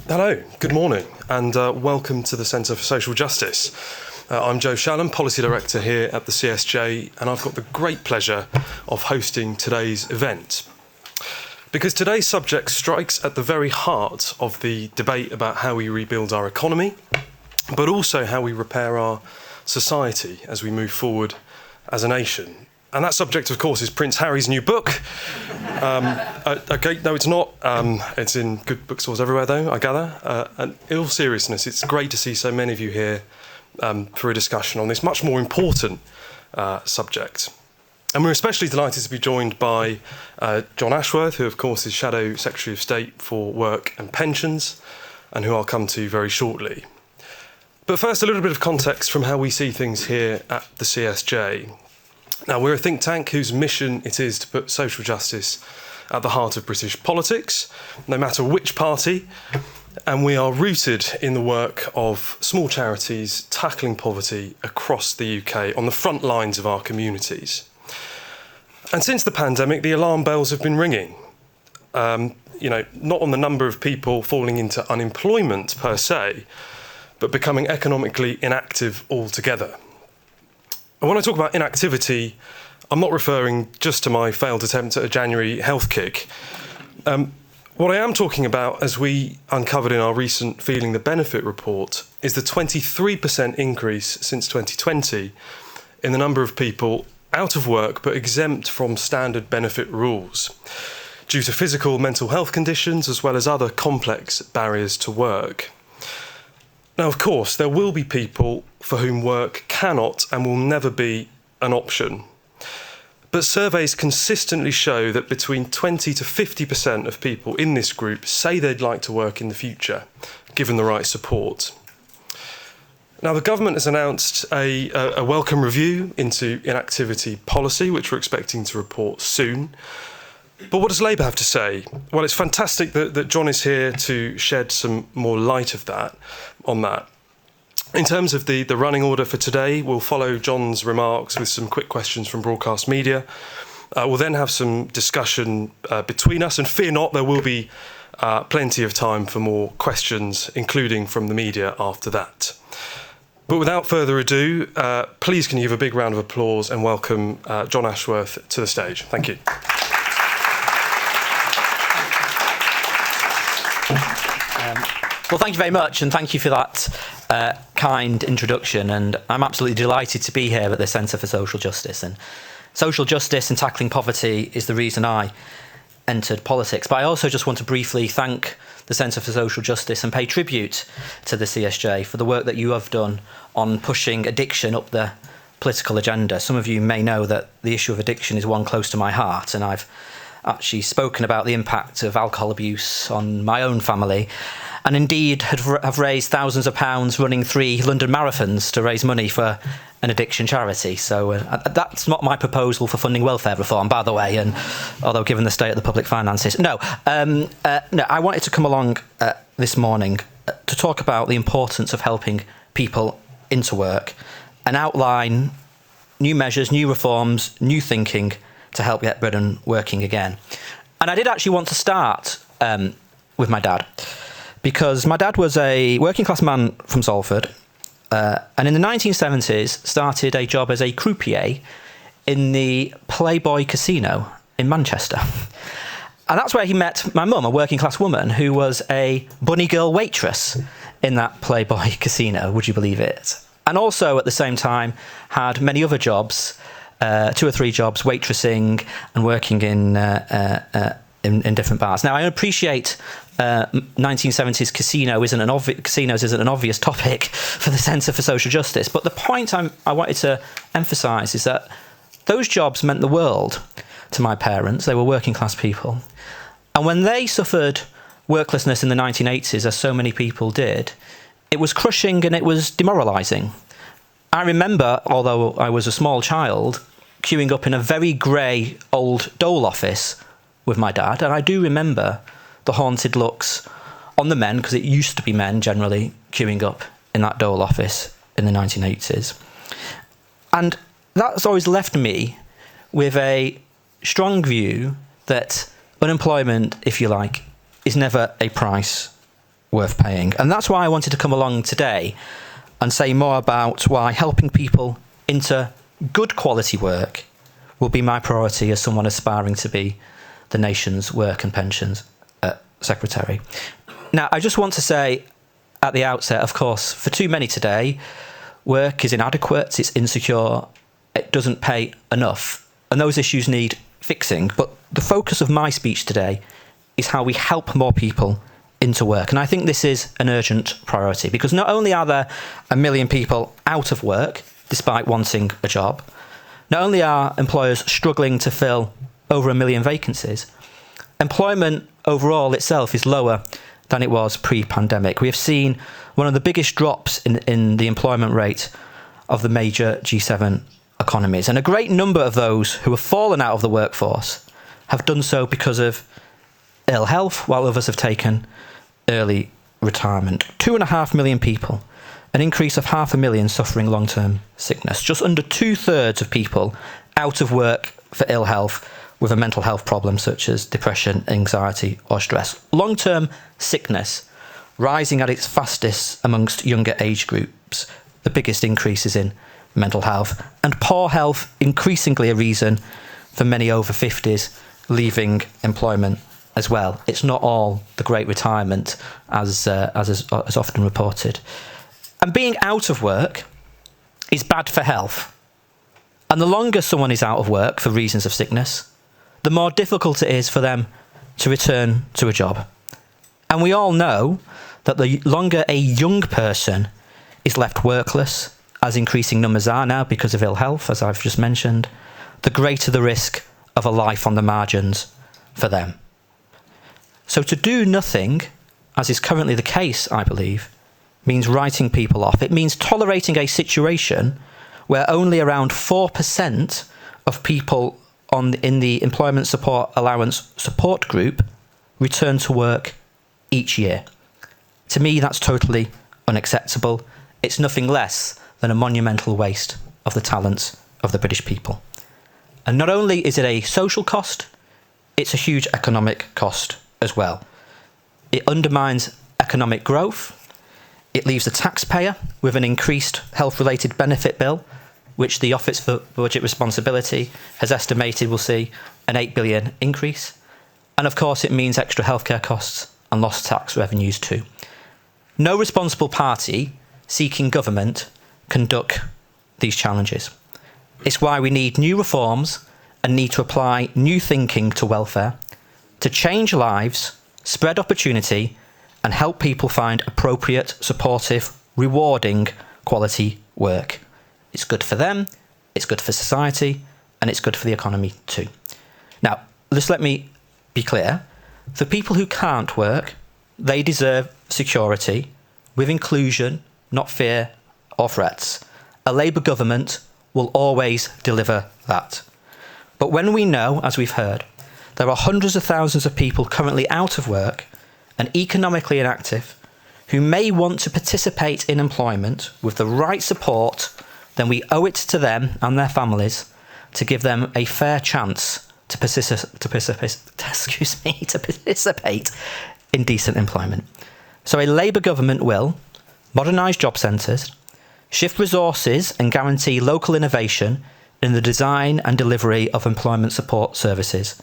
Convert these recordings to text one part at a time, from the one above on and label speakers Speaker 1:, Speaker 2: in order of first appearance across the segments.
Speaker 1: Hello, good morning, and welcome to the Centre for Social Justice. I'm Joe Shallam, Policy Director here at the CSJ, and I've got the great pleasure of hosting today's event. Because today's subject strikes at the very heart of the debate about how we rebuild our economy, but also how we repair our society as we move forward as a nation. And that subject, of course, is Prince Harry's new book. Okay, no, it's not. It's in good bookstores everywhere, though, I gather. And in all seriousness, it's great to see so many of you here for a discussion on this much more important subject. And we're especially delighted to be joined by John Ashworth, who, of course, is Shadow Secretary of State for Work and Pensions, and who I'll come to very shortly. But first, a little bit of context from how we see things here at the CSJ. Now, we're a think tank whose mission it is to put social justice at the heart of British politics, no matter which party, and we are rooted in the work of small charities tackling poverty across the UK on the front lines of our communities. And since the pandemic, the alarm bells have been ringing. Not on the number of people falling into unemployment per se, but becoming economically inactive altogether. And when I talk about inactivity, I'm not referring just to my failed attempt at a January health kick. What I am talking about, as we uncovered in our recent Feeling the Benefit report, is the 23% increase since 2020 in the number of people out of work but exempt from standard benefit rules due to physical mental health conditions as well as other complex barriers to work. Now, of course, there will be people for whom work cannot and will never be an option. But surveys consistently show that between 20 to 50% of people in this group say they'd like to work in the future, given the right support. Now, the government has announced a welcome review into inactivity policy, which we're expecting to report soon. But what does Labour have to say? Well, it's fantastic that John is here to shed some more light on that. In terms of the running order for today, we'll follow John's remarks with some quick questions from broadcast media. We'll then have some discussion between us, and fear not, there will be plenty of time for more questions, including from the media after that. But without further ado, please can you give a big round of applause and welcome John Ashworth to the stage. Thank you.
Speaker 2: Well, thank you very much, and thank you for that kind introduction. And I'm absolutely delighted to be here at the Centre for Social Justice. And social justice and tackling poverty is the reason I entered politics. But I also just want to briefly thank the Centre for Social Justice and pay tribute to the CSJ for the work that you have done on pushing addiction up the political agenda. Some of you may know that the issue of addiction is one close to my heart, and I've actually spoken about the impact of alcohol abuse on my own family, and indeed have raised thousands of pounds running 3 London marathons to raise money for an addiction charity. So that's not my proposal for funding welfare reform, by the way, and although given the state of the public finances. No, I wanted to come along this morning to talk about the importance of helping people into work and outline new measures, new reforms, new thinking to help get Britain working again. And I did actually want to start with my dad, because my dad was a working class man from Salford, and in the 1970s started a job as a croupier in the Playboy Casino in Manchester. And that's where he met my mum, a working class woman who was a bunny girl waitress in that Playboy Casino, would you believe it? And also at the same time had many other jobs, 2 or 3 jobs, waitressing and working in different bars. Now, I appreciate 1970s casinos isn't an obvious topic for the Centre for Social Justice, but the point I wanted to emphasise is that those jobs meant the world to my parents. They were working class people. And when they suffered worklessness in the 1980s, as so many people did, it was crushing and it was demoralising. I remember, although I was a small child, queuing up in a very grey old dole office with my dad, and I do remember the haunted looks on the men, because it used to be men generally queuing up in that dole office in the 1980s. And that's always left me with a strong view that unemployment, if you like, is never a price worth paying. And that's why I wanted to come along today and say more about why helping people into good quality work will be my priority as someone aspiring to be the nation's Work and Pensions Secretary. Now, I just want to say at the outset, of course, for too many today, work is inadequate, it's insecure, it doesn't pay enough, and those issues need fixing. But the focus of my speech today is how we help more people into work. And I think this is an urgent priority, because not only are there 1 million people out of work despite wanting a job, not only are employers struggling to fill over 1 million vacancies, employment overall itself is lower than it was pre-pandemic. We have seen one of the biggest drops in the employment rate of the major G7 economies. And a great number of those who have fallen out of the workforce have done so because of ill health, while others have taken early retirement. 2.5 million people, an increase of 500,000 suffering long-term sickness. Just under 2/3 of people out of work for ill health with a mental health problem such as depression, anxiety or stress. Long-term sickness rising at its fastest amongst younger age groups, the biggest increases in mental health, and poor health increasingly a reason for many over 50s leaving employment as well. It's not all the great retirement as is often reported. And being out of work is bad for health. And the longer someone is out of work for reasons of sickness, the more difficult it is for them to return to a job. And we all know that the longer a young person is left workless, as increasing numbers are now because of ill health, as I've just mentioned, the greater the risk of a life on the margins for them. So to do nothing, as is currently the case, I believe, means writing people off. It means tolerating a situation where only around 4% of people in the Employment Support Allowance support group return to work each year. To me, that's totally unacceptable. It's nothing less than a monumental waste of the talents of the British people. And not only is it a social cost, it's a huge economic cost as well. It undermines economic growth. It leaves the taxpayer with an increased health-related benefit bill, which the Office for Budget Responsibility has estimated will see an 8 billion increase. And of course, it means extra healthcare costs and lost tax revenues too. No responsible party seeking government can duck these challenges. It's why we need new reforms and need to apply new thinking to welfare, to change lives, spread opportunity, and help people find appropriate, supportive, rewarding, quality work. It's good for them, it's good for society, and it's good for the economy too. Now, just let me be clear. For people who can't work, they deserve security with inclusion, not fear or threats. A Labour government will always deliver that. But when we know, as we've heard, there are hundreds of thousands of people currently out of work and economically inactive who may want to participate in employment with the right support, then we owe it to them and their families to give them a fair chance to participate in decent employment. So a Labour government will modernise job centres, shift resources and guarantee local innovation in the design and delivery of employment support services,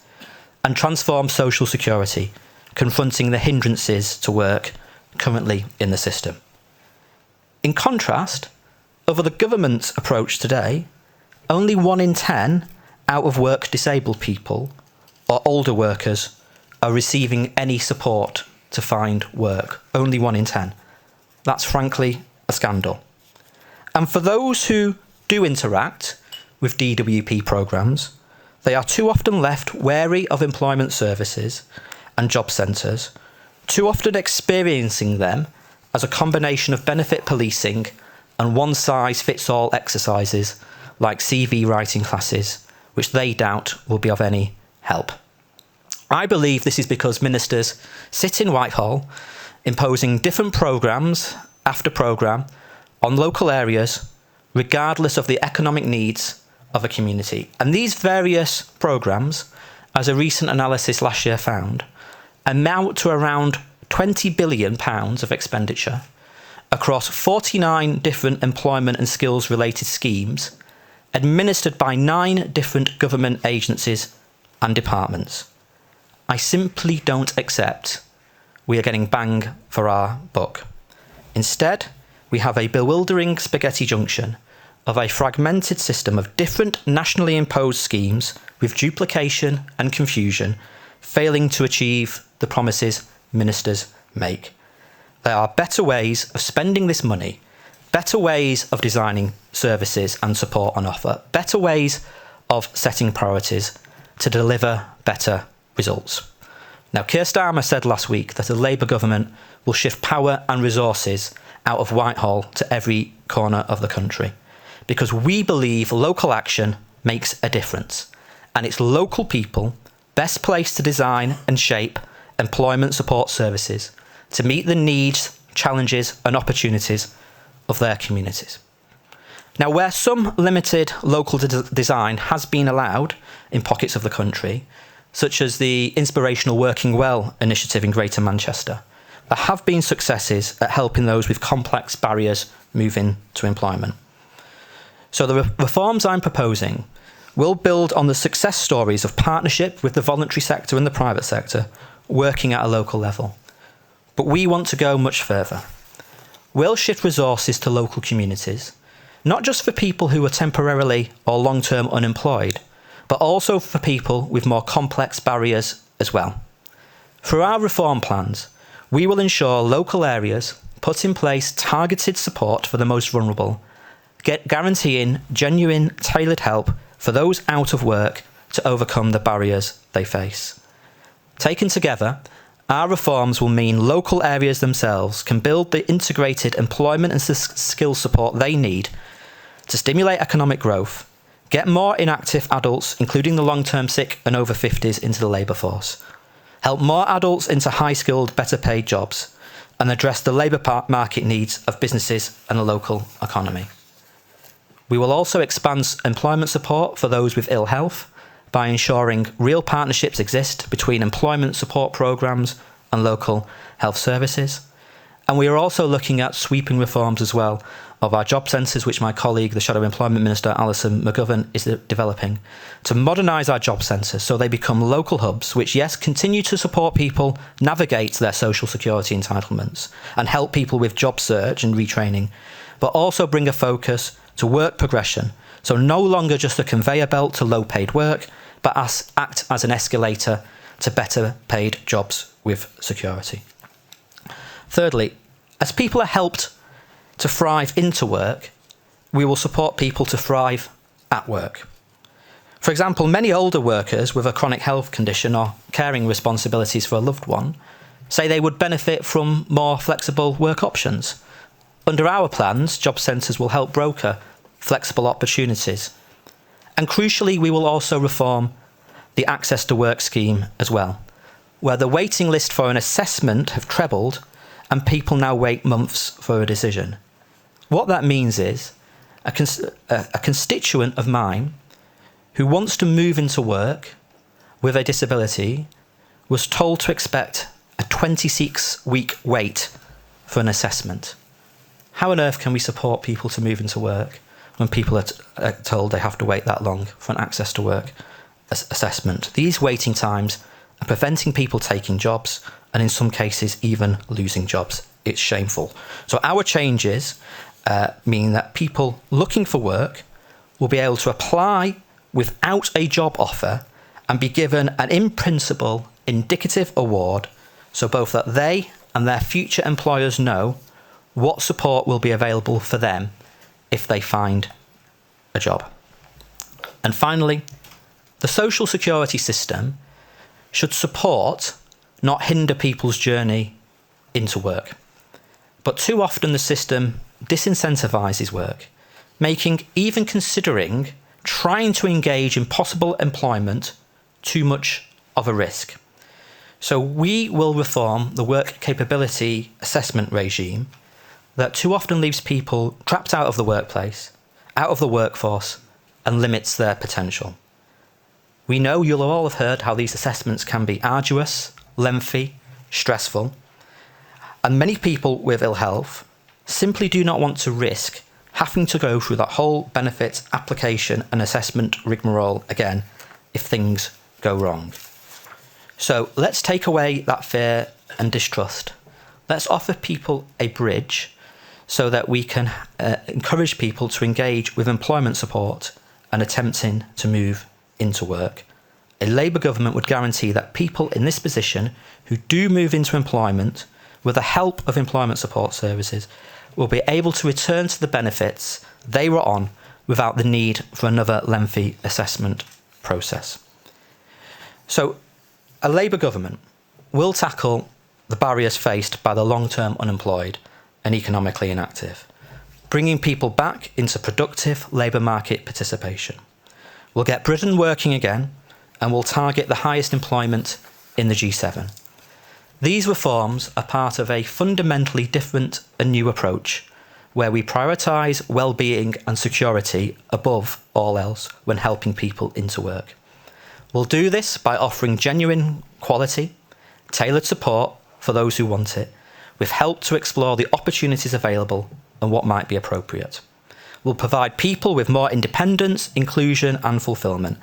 Speaker 2: and transform social security, confronting the hindrances to work currently in the system. In contrast, over the government's approach today, only 1 in 10 out of work disabled people or older workers are receiving any support to find work. Only 1 in 10. That's frankly a scandal. And for those who do interact with DWP programmes, they are too often left wary of employment services and job centres, too often experiencing them as a combination of benefit policing and one-size-fits-all exercises like CV writing classes, which they doubt will be of any help. I believe this is because ministers sit in Whitehall imposing different programmes after programme on local areas, regardless of the economic needs of a community. And these various programmes, as a recent analysis last year found, amount to around £20 billion of expenditure across 49 different employment and skills related schemes administered by 9 different government agencies and departments. I simply don't accept we are getting bang for our buck. Instead, we have a bewildering spaghetti junction of a fragmented system of different nationally imposed schemes with duplication and confusion, failing to achieve the promises ministers make. There are better ways of spending this money, better ways of designing services and support on offer, better ways of setting priorities to deliver better results. Now, Keir Starmer said last week that a Labour government will shift power and resources out of Whitehall to every corner of the country, because we believe local action makes a difference, and it's local people best placed to design and shape employment support services to meet the needs, challenges and opportunities of their communities. Now, where some limited local design has been allowed in pockets of the country, such as the Inspirational Working Well initiative in Greater Manchester, there have been successes at helping those with complex barriers move into employment. So the reforms I'm proposing will build on the success stories of partnership with the voluntary sector and the private sector working at a local level. But we want to go much further. We'll shift resources to local communities, not just for people who are temporarily or long-term unemployed, but also for people with more complex barriers as well. Through our reform plans, we will ensure local areas put in place targeted support for the most vulnerable, guaranteeing genuine, tailored help for those out of work to overcome the barriers they face. Taken together, our reforms will mean local areas themselves can build the integrated employment and skill support they need to stimulate economic growth, get more inactive adults, including the long-term sick and over 50s, into the labour force, help more adults into high-skilled, better-paid jobs, and address the labour market needs of businesses and the local economy. We will also expand employment support for those with ill health by ensuring real partnerships exist between employment support programmes and local health services. And we are also looking at sweeping reforms as well of our job centres, which my colleague, the Shadow Employment Minister, Alison McGovern, is developing, to modernise our job centres so they become local hubs which, yes, continue to support people navigate their social security entitlements and help people with job search and retraining, but also bring a focus to work progression, so no longer just a conveyor belt to low-paid work, but act as an escalator to better paid jobs with security. Thirdly, as people are helped to thrive into work, we will support people to thrive at work. For example, many older workers with a chronic health condition or caring responsibilities for a loved one say they would benefit from more flexible work options. Under our plans, job centres will help broker flexible opportunities. And crucially, we will also reform the Access to Work scheme as well, where the waiting list for an assessment have trebled and people now wait months for a decision. What that means is a constituent of mine who wants to move into work with a disability was told to expect a 26-week wait for an assessment. How on earth can we support people to move into work when people are told they have to wait that long for an Access to Work assessment? These waiting times are preventing people taking jobs and in some cases even losing jobs. It's shameful. So our changes mean that people looking for work will be able to apply without a job offer and be given an in principle indicative award, so both that they and their future employers know what support will be available for them if they find a job. And finally, the social security system should support, not hinder people's journey into work. But too often the system disincentivises work, making even considering trying to engage in possible employment too much of a risk. So we will reform the work capability assessment regime that too often leaves people trapped out of the workplace, out of the workforce, and limits their potential. We know you'll all have heard how these assessments can be arduous, lengthy, stressful, And many people with ill health simply do not want to risk having to go through that whole benefits application and assessment rigmarole again if things go wrong. So let's take away that fear and distrust. Let's offer people a bridge so that we can encourage people to engage with employment support and attempting to move into work. A Labour government would guarantee that people in this position who do move into employment with the help of employment support services will be able to return to the benefits they were on without the need for another lengthy assessment process. So a Labour government will tackle the barriers faced by the long-term unemployed and economically inactive, bringing people back into productive labour market participation. We'll get Britain working again and will target the highest employment in the G7. These reforms are part of a fundamentally different and new approach where we prioritise well-being and security above all else when helping people into work. We'll do this by offering genuine quality, tailored support for those who want it, with help to explore the opportunities available and what might be appropriate. We'll provide people with more independence, inclusion and fulfilment.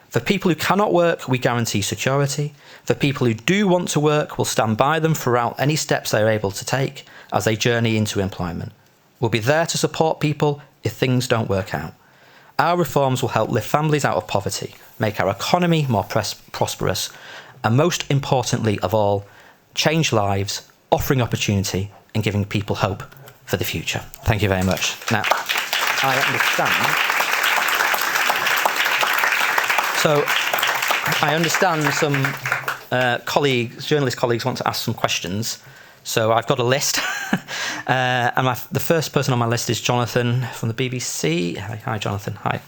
Speaker 2: For people who cannot work, we guarantee security. For people who do want to work, we'll stand by them throughout any steps they are able to take as they journey into employment. We'll be there to support people if things don't work out. Our reforms will help lift families out of poverty, make our economy more prosperous, and most importantly of all, change lives, offering opportunity and giving people hope for the future. Thank you very much. Now, I understand some journalist colleagues want to ask some questions. So I've got a list. And the first person on my list is Jonathan from the BBC. Hi, Jonathan. Hi.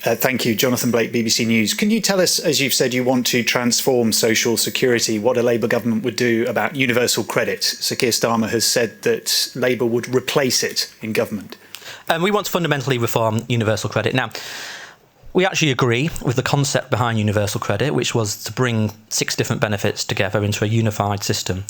Speaker 3: Thank you, Jonathan Blake, BBC News. Can you tell us, as you've said, you want to transform social security, what a Labour government would do about universal credit? Sir Keir Starmer has said that Labour would replace it in government.
Speaker 2: We want to fundamentally reform universal credit. Now, we actually agree with the concept behind universal credit, which was to bring 6 different benefits together into a unified system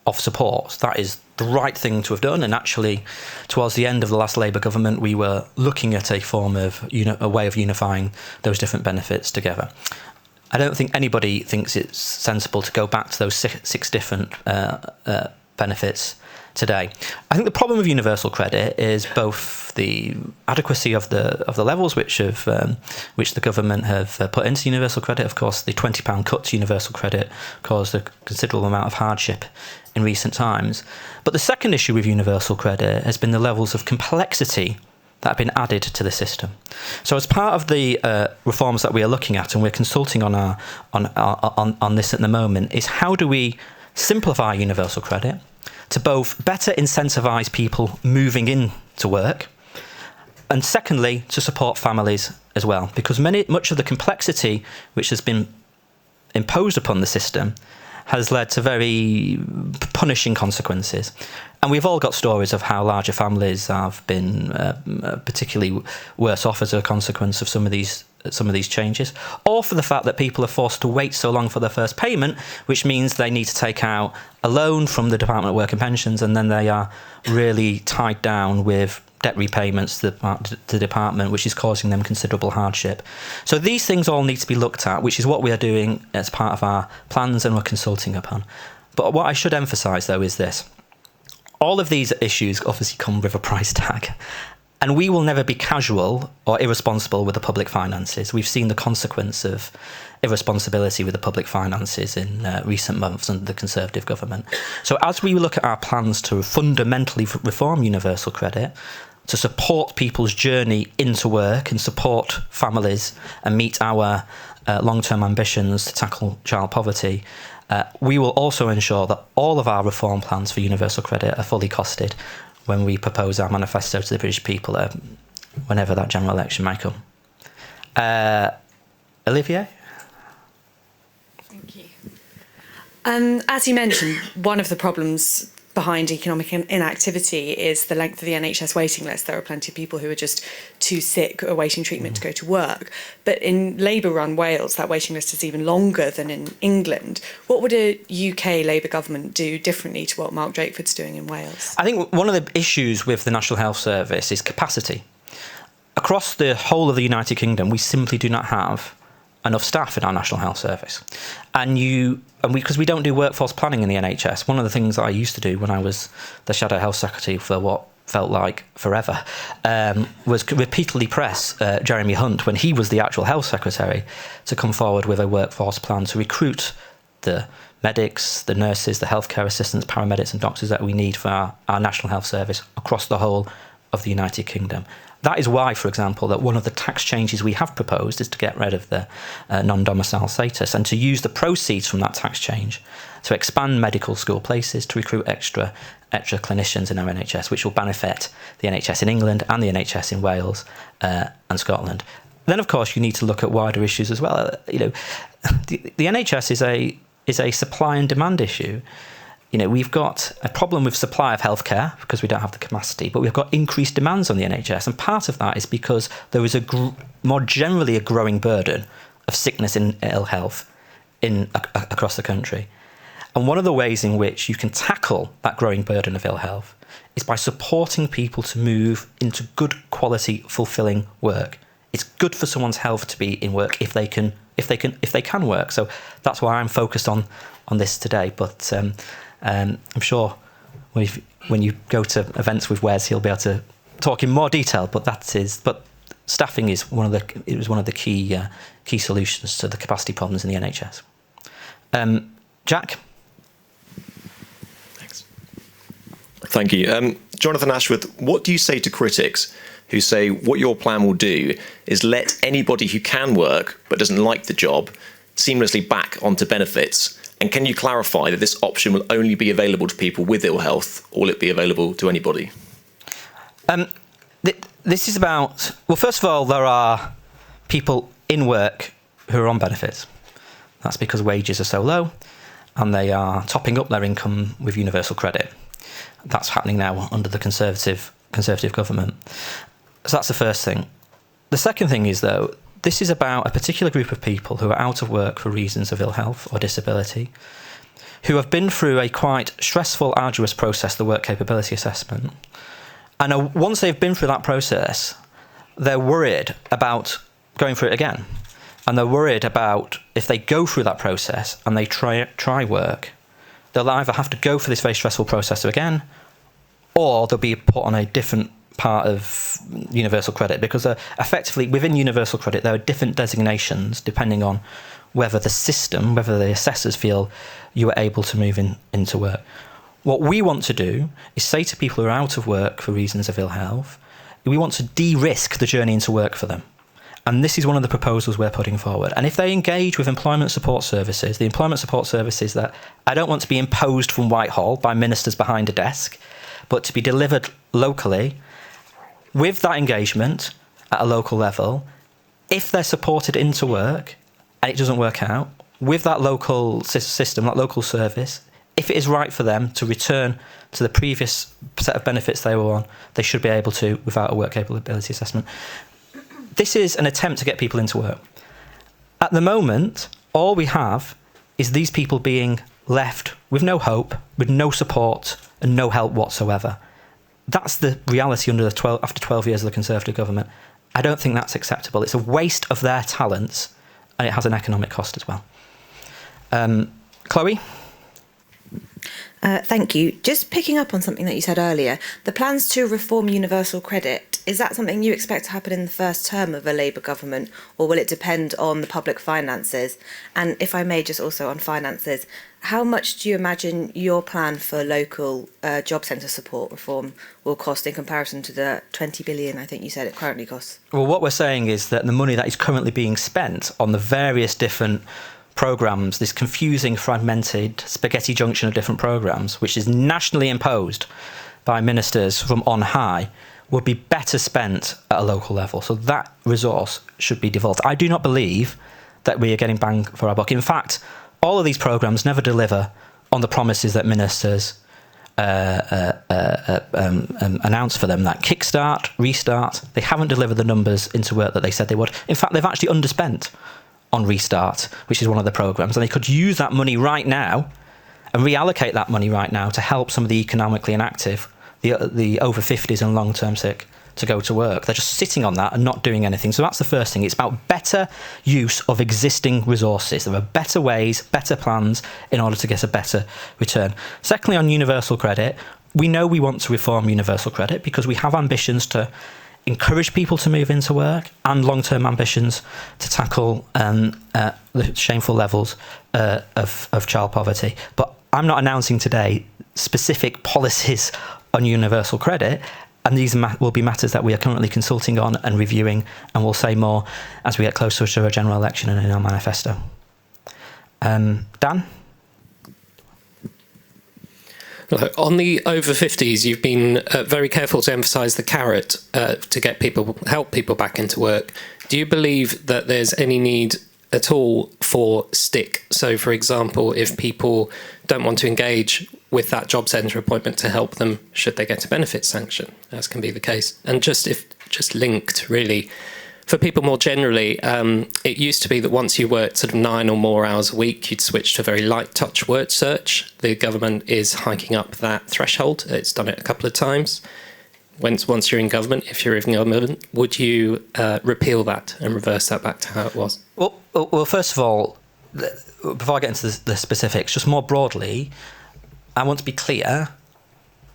Speaker 2: of support. That is the right thing to have done. And actually, towards the end of the last Labour government, we were looking at a form of a way of unifying those different benefits together. I don't think anybody thinks it's sensible to go back to those six different benefits today. I think the problem with universal credit is both the adequacy of the levels which the government have put into universal credit. Of course, the £20 cut to universal credit caused a considerable amount of hardship in recent times. But the second issue with universal credit has been the levels of complexity that have been added to the system. So as part of the reforms that we are looking at, and we're consulting on this at the moment, is how do we simplify universal credit to both better incentivise people moving into work, and secondly, to support families as well, because much of the complexity which has been imposed upon the system has led to very punishing consequences. And we've all got stories of how larger families have been particularly worse off as a consequence of some of these changes, or for the fact that people are forced to wait so long for their first payment, which means they need to take out a loan from the Department of Work and Pensions, and then they are really tied down with debt repayments to the department, which is causing them considerable hardship. So these things all need to be looked at, which is what we are doing as part of our plans and we're consulting upon. But what I should emphasise, though, is this. All of these issues obviously come with a price tag. And we will never be casual or irresponsible with the public finances. We've seen the consequence of irresponsibility with the public finances in recent months under the Conservative government. So as we look at our plans to fundamentally reform universal credit, to support people's journey into work and support families and meet our long-term ambitions to tackle child poverty, we will also ensure that all of our reform plans for universal credit are fully costed when we propose our manifesto to the British people, whenever that general election might come. Olivia?
Speaker 4: Thank you. As you mentioned, one of the problems behind economic inactivity is the length of the NHS waiting list. There are plenty of people who are just too sick awaiting treatment to go to work. But in Labour-run Wales, that waiting list is even longer than in England. What would a UK Labour government do differently to what Mark Drakeford's doing in Wales?
Speaker 2: I think one of the issues with the National Health Service is capacity. Across the whole of the United Kingdom, we simply do not have enough staff in our National Health Service. Because we don't do workforce planning in the NHS, one of the things I used to do when I was the Shadow Health Secretary for what felt like forever was repeatedly press Jeremy Hunt, when he was the actual Health Secretary, to come forward with a workforce plan to recruit the medics, the nurses, the healthcare assistants, paramedics and doctors that we need for our National Health Service across the whole of the United Kingdom. That is why, for example, that one of the tax changes we have proposed is to get rid of the non-domicile status and to use the proceeds from that tax change to expand medical school places, to recruit extra clinicians in our NHS, which will benefit the NHS in England and the NHS in Wales and Scotland. Then, of course, you need to look at wider issues as well. The NHS is a supply and demand issue. We've got a problem with supply of healthcare because we don't have the capacity, but we've got increased demands on the NHS. And part of that is because there is more generally a growing burden of sickness and ill health across the country. And one of the ways in which you can tackle that growing burden of ill health is by supporting people to move into good quality, fulfilling work. It's good for someone's health to be in work if they can work. So that's why I'm focused on this today. But I'm sure when you go to events with Wes, he'll be able to talk in more detail. But staffing is one of the key solutions to the capacity problems in the NHS. Jack.
Speaker 5: Thanks. Thank you, Jonathan Ashworth. What do you say to critics who say what your plan will do is let anybody who can work but doesn't like the job seamlessly back onto benefits? And can you clarify that this option will only be available to people with ill health, or will it be available to anybody?
Speaker 2: This is about, well, first of all, there are people in work who are on benefits. That's because wages are so low and they are topping up their income with universal credit. That's happening now under the Conservative government. So that's the first thing. The second thing is, though, this is about a particular group of people who are out of work for reasons of ill health or disability, who have been through a quite stressful, arduous process, the work capability assessment. And once they've been through that process, they're worried about going through it again. And they're worried about if they go through that process and they try work, they'll either have to go for this very stressful process again, or they'll be put on a different part of universal credit, because effectively within universal credit there are different designations depending on whether the assessors feel you are able to move into work. What we want to do is say to people who are out of work for reasons of ill health, we want to de-risk the journey into work for them. And this is one of the proposals we're putting forward. And if they engage with employment support services, the employment support services that I don't want to be imposed from Whitehall by ministers behind a desk, but to be delivered locally, with that engagement at a local level, if they're supported into work and it doesn't work out, with that local system, that local service, if it is right for them to return to the previous set of benefits they were on, they should be able to without a work capability assessment. This is an attempt to get people into work. At the moment, all we have is these people being left with no hope, with no support and no help whatsoever. That's the reality after 12 years of the Conservative government. I don't think that's acceptable. It's a waste of their talents, and it has an economic cost as well. Chloe?
Speaker 6: Thank you. Just picking up on something that you said earlier, the plans to reform universal credit, is that something you expect to happen in the first term of a Labour government, or will it depend on the public finances? And if I may, just also on finances, how much do you imagine your plan for local job centre support reform will cost in comparison to the 20 billion I think you said it currently costs?
Speaker 2: Well, what we're saying is that the money that is currently being spent on the various different programmes, this confusing, fragmented spaghetti junction of different programmes, which is nationally imposed by ministers from on high, would be better spent at a local level. So that resource should be devolved. I do not believe that we are getting bang for our buck. In fact, all of these programmes never deliver on the promises that ministers announced for them that Kickstart, Restart, they haven't delivered the numbers into work that they said they would. In fact, they've actually underspent on Restart, which is one of the programmes, and they could use that money right now and reallocate that money right now to help some of the economically inactive, the over 50s and long-term sick, to go to work. They're just sitting on that and not doing anything. So that's the first thing. It's about better use of existing resources. There are better ways, better plans in order to get a better return. Secondly, on universal credit, we know we want to reform universal credit because we have ambitions to encourage people to move into work and long-term ambitions to tackle the shameful levels of child poverty. But I'm not announcing today specific policies on universal credit, and these will be matters that we are currently consulting on and reviewing, and we'll say more as we get closer to a general election and in our manifesto. Dan?
Speaker 7: On the over 50s, you've been very careful to emphasise the carrot to help people back into work. Do you believe that there's any need at all for stick? So, for example, if people don't want to engage with that job centre appointment, to help them should they get a benefits sanction, as can be the case. And just linked, really, for people more generally, it used to be that once you worked sort of 9 or more hours a week, you'd switch to a very light touch word search. The government is hiking up that threshold. It's done it a couple of times. Once you're in government, if you're in government, would you repeal that and reverse that back to how it was?
Speaker 2: Well, first of all, before I get into the specifics, just more broadly, I want to be clear,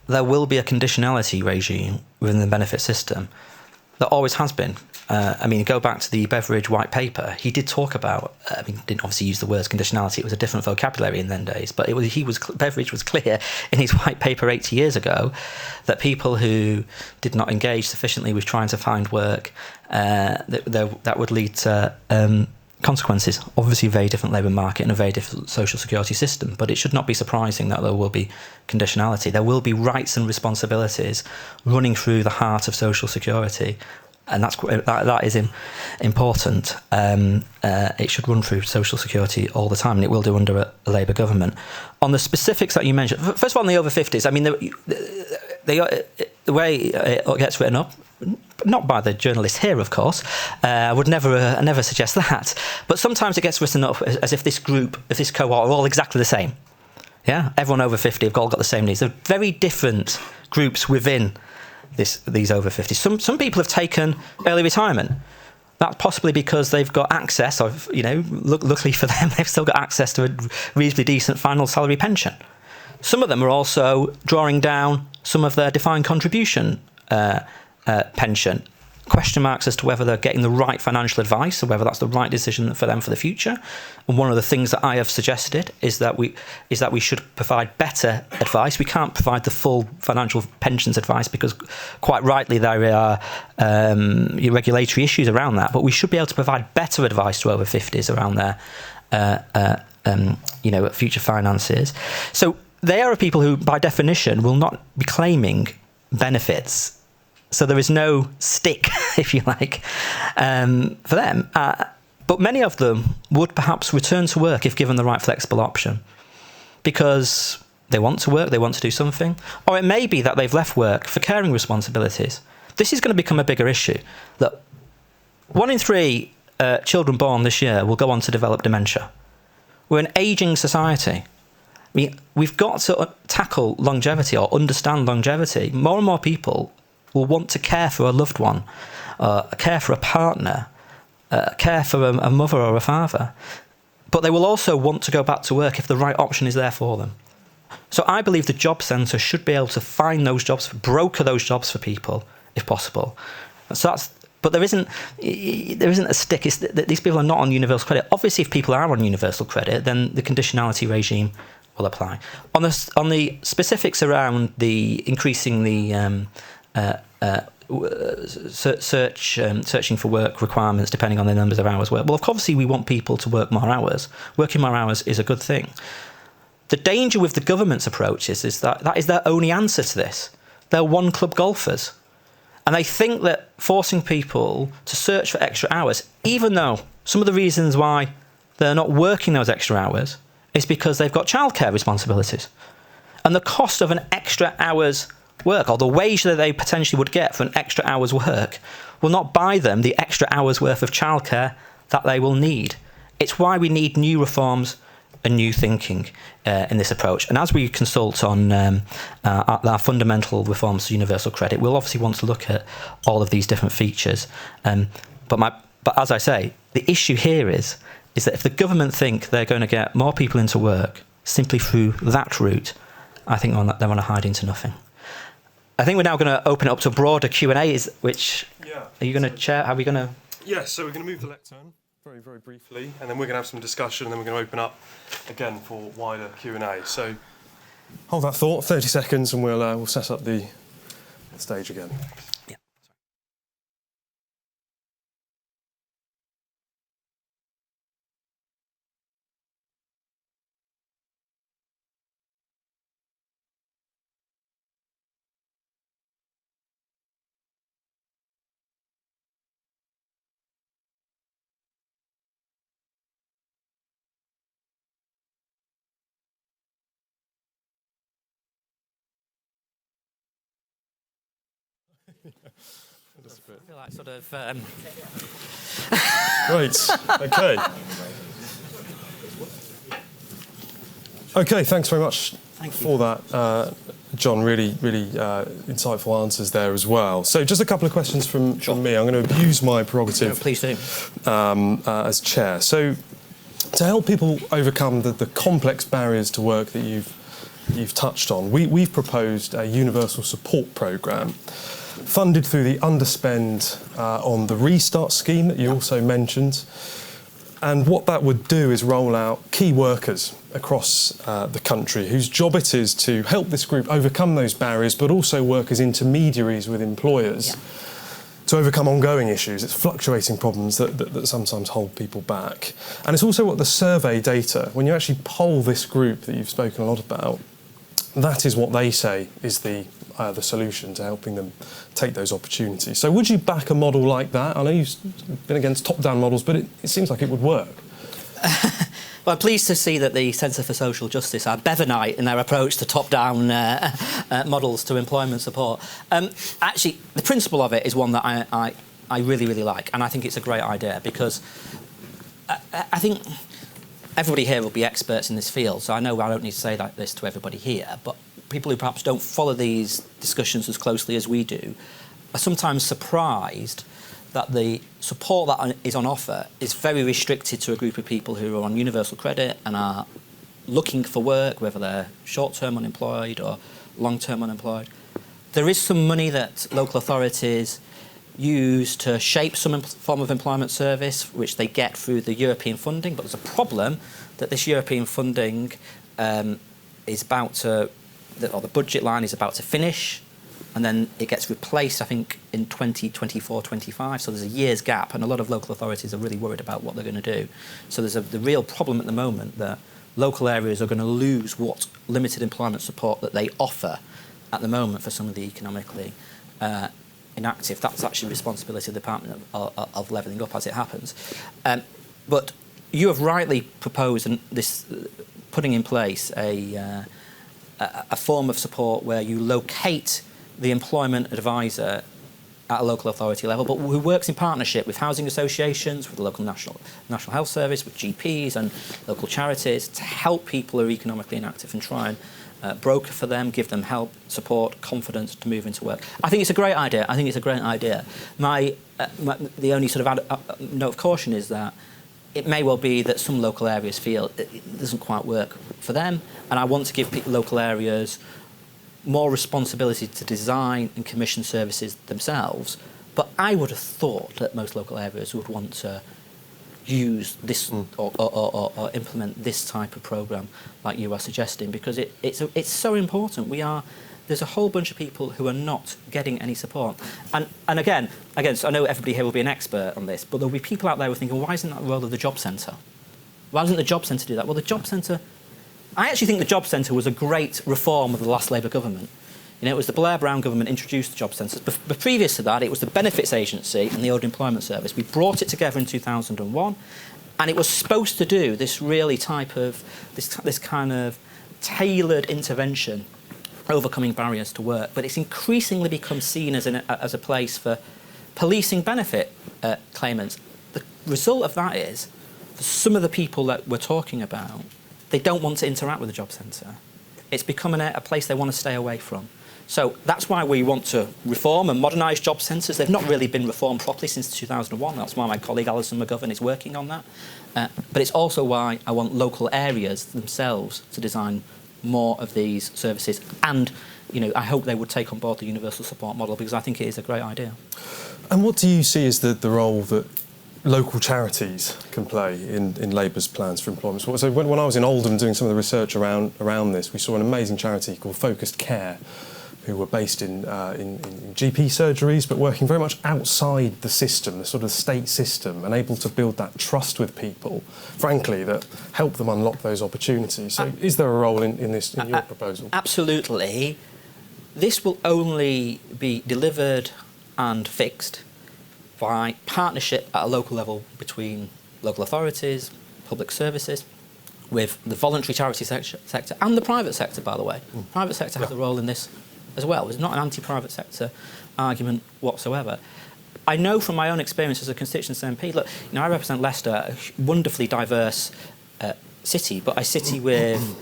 Speaker 2: there will be a conditionality regime within the benefit system. There always has been. Go back to the Beveridge white paper. He did talk about, didn't obviously use the words conditionality, it was a different vocabulary in then days, but Beveridge was clear in his white paper 80 years ago that people who did not engage sufficiently with trying to find work, that would lead to consequences. Obviously a very different labour market and a very different social security system, but it should not be surprising that there will be conditionality. There will be rights and responsibilities running through the heart of social security, and that is important. It should run through social security all the time, and it will do under a Labour government. On the specifics that you mentioned, first of all, on the over 50s, the way it gets written up, not by the journalist here, of course. I would never suggest that. But sometimes it gets written up as if this cohort are all exactly the same. Yeah, everyone over 50 have all got the same needs. They're very different groups within these over 50s. Some people have taken early retirement. That's possibly because they've got access, or luckily for them, they've still got access to a reasonably decent final salary pension. Some of them are also drawing down some of their defined contribution pension. Question marks as to whether they're getting the right financial advice or whether that's the right decision for them for the future. And one of the things that I have suggested is that we should provide better advice. We can't provide the full financial pensions advice because, quite rightly, there are regulatory issues around that. But we should be able to provide better advice to over 50s around their future finances. So they are people who, by definition, will not be claiming benefits. So there is no stick, if you like, for them. But many of them would perhaps return to work if given the right flexible option, because they want to work, they want to do something. Or it may be that they've left work for caring responsibilities. This is going to become a bigger issue. That 1 in 3 children born this year will go on to develop dementia. We're an ageing society. We've got to tackle longevity or understand longevity. More and more people will want to care for a loved one, care for a partner, care for a mother or a father. But they will also want to go back to work if the right option is there for them. So I believe the job centre should be able to find those jobs, broker those jobs for people, if possible. But there isn't a stick. These people are not on universal credit. Obviously, if people are on universal credit, then the conditionality regime will apply. On the specifics around the increasing the searching for work requirements depending on the numbers of hours worked. Well, of course, we want people to work more hours. Working more hours is a good thing. The danger with the government's approach is that is their only answer to this. They're one-club golfers. And they think that forcing people to search for extra hours, even though some of the reasons why they're not working those extra hours is because they've got childcare responsibilities. And the cost of an extra hour's work, or the wage that they potentially would get for an extra hour's work, will not buy them the extra hour's worth of childcare that they will need. It's why we need new reforms and new thinking in this approach. And as we consult on our fundamental reforms to universal credit, we'll obviously want to look at all of these different features. But as I say, the issue here is that if the government think they're going to get more people into work simply through that route, I think they want to hide into nothing. I think we're now going to open it up to a broader Q&A, which are you going to chair? Are we going to?
Speaker 1: Yes, so we're going to move the lectern very, very briefly, and then we're going to have some discussion, and then we're going to open up again for wider Q&A. So hold that thought, 30 seconds, and we'll set up the stage again.
Speaker 2: Yeah. I feel like sort of.
Speaker 1: Right. Okay. Okay. Thanks very much for that, John. Really, really insightful answers there as well. So, just a couple of questions from me. I'm going to abuse my prerogative.
Speaker 2: No, please do.
Speaker 1: As chair. So, to help people overcome the complex barriers to work that you've touched on, we've proposed a universal support programme, funded through the underspend on the Restart scheme that you also mentioned. And what that would do is roll out key workers across the country whose job it is to help this group overcome those barriers, but also work as intermediaries with employers to overcome ongoing issues. It's fluctuating problems that sometimes hold people back. And it's also what the survey data, when you actually poll this group that you've spoken a lot about, that is what they say is the solution to helping them take those opportunities. So would you back a model like that? I know you've been against top-down models, but it seems like it would work.
Speaker 2: Well, I'm pleased to see that the Centre for Social Justice are Bevanite in their approach to top-down models to employment support. Actually, the principle of it is one that I really, really like, and I think it's a great idea because I think everybody here will be experts in this field, so I know I don't need to say this to everybody here, but people who perhaps don't follow these discussions as closely as we do are sometimes surprised that the support that is on offer is very restricted to a group of people who are on universal credit and are looking for work, whether they're short-term unemployed or long-term unemployed. There is some money that local authorities use to shape some form of employment service, which they get through the European funding, but there's a problem that this European funding is about to, or the budget line is about to finish, and then it gets replaced, I think, in 2024-25. So there's a year's gap, and a lot of local authorities are really worried about what they're going to do. So there's the real problem at the moment that local areas are going to lose what limited employment support that they offer at the moment for some of the economically inactive. That's actually the responsibility of the Department of Levelling Up as it happens. But you have rightly proposed putting in place a form of support where you locate the employment advisor at a local authority level, but who works in partnership with housing associations, with the local National Health Service, with GPs and local charities to help people who are economically inactive and try and broker for them, give them help, support, confidence to move into work. I think it's a great idea. The only sort of note of caution is that it may well be that some local areas feel it doesn't quite work for them, and I want to give local areas more responsibility to design and commission services themselves. But I would have thought that most local areas would want to use this or implement this type of programme like you are suggesting, because it's so important. There's a whole bunch of people who are not getting any support. And again, so I know everybody here will be an expert on this, but there'll be people out there who are thinking, why isn't that the role of the job centre? Why doesn't the job centre do that? Well, the job centre, I actually think the job centre was a great reform of the last Labour government. You know, it was the Blair-Brown government introduced the job centres. But previous to that, it was the Benefits Agency and the Old Employment Service. We brought it together in 2001, and it was supposed to do this really type of, this kind of tailored intervention overcoming barriers to work, but it's increasingly become seen as a place for policing benefit claimants. The result of that is, for some of the people that we're talking about, they don't want to interact with the job centre. It's becoming a place they want to stay away from. So that's why we want to reform and modernise job centres. They've not really been reformed properly since 2001. That's why my colleague Alison McGovern is working on that. But it's also why I want local areas themselves to design more of these services. And, I hope they would take on board the universal support model, because I think it is a great idea.
Speaker 1: And what do you see as the role that local charities can play in Labour's plans for employment? So when I was in Oldham doing some of the research around this, we saw an amazing charity called Focused Care, who were based in GP surgeries, but working very much outside the system, the sort of state system, and able to build that trust with people, frankly, that help them unlock those opportunities. So is there a role in your proposal?
Speaker 2: Absolutely. This will only be delivered and fixed by partnership at a local level between local authorities, public services, with the voluntary charity sector and the private sector, by the way. Private sector has a role in this as well. It's not an anti-private sector argument whatsoever. I know from my own experience as a constituency MP, look, I represent Leicester, a wonderfully diverse city, but a city with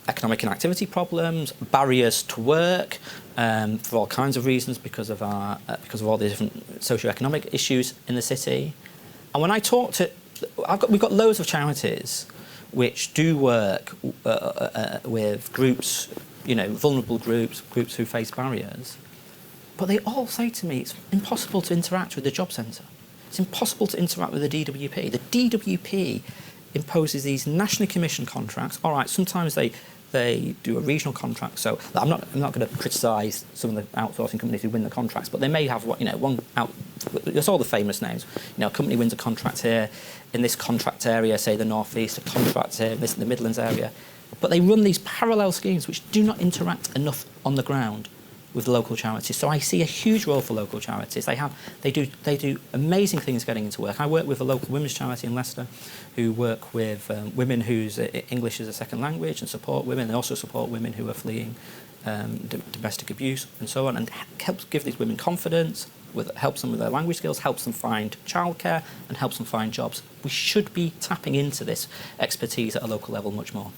Speaker 2: economic inactivity problems, barriers to work, for all kinds of reasons, because of all the different socio-economic issues in the city. And when I talk to, we've got loads of charities which do work with groups, vulnerable groups who face barriers. But they all say to me, it's impossible to interact with the job centre. It's impossible to interact with the DWP. The DWP imposes these nationally commissioned contracts. All right, sometimes they do a regional contract. So I'm not going to criticise some of the outsourcing companies who win the contracts, but they may have one out. It's all the famous names. A company wins a contract here in this contract area, say the North East, a contract here in the Midlands area. But they run these parallel schemes which do not interact enough on the ground with the local charities. So I see a huge role for local charities. They do amazing things getting into work. I work with a local women's charity in Leicester who work with women whose English is a second language and support women. They also support women who are fleeing domestic abuse and so on, and helps give these women confidence, helps them with their language skills, helps them find childcare and helps them find jobs. We should be tapping into this expertise at a local level much more.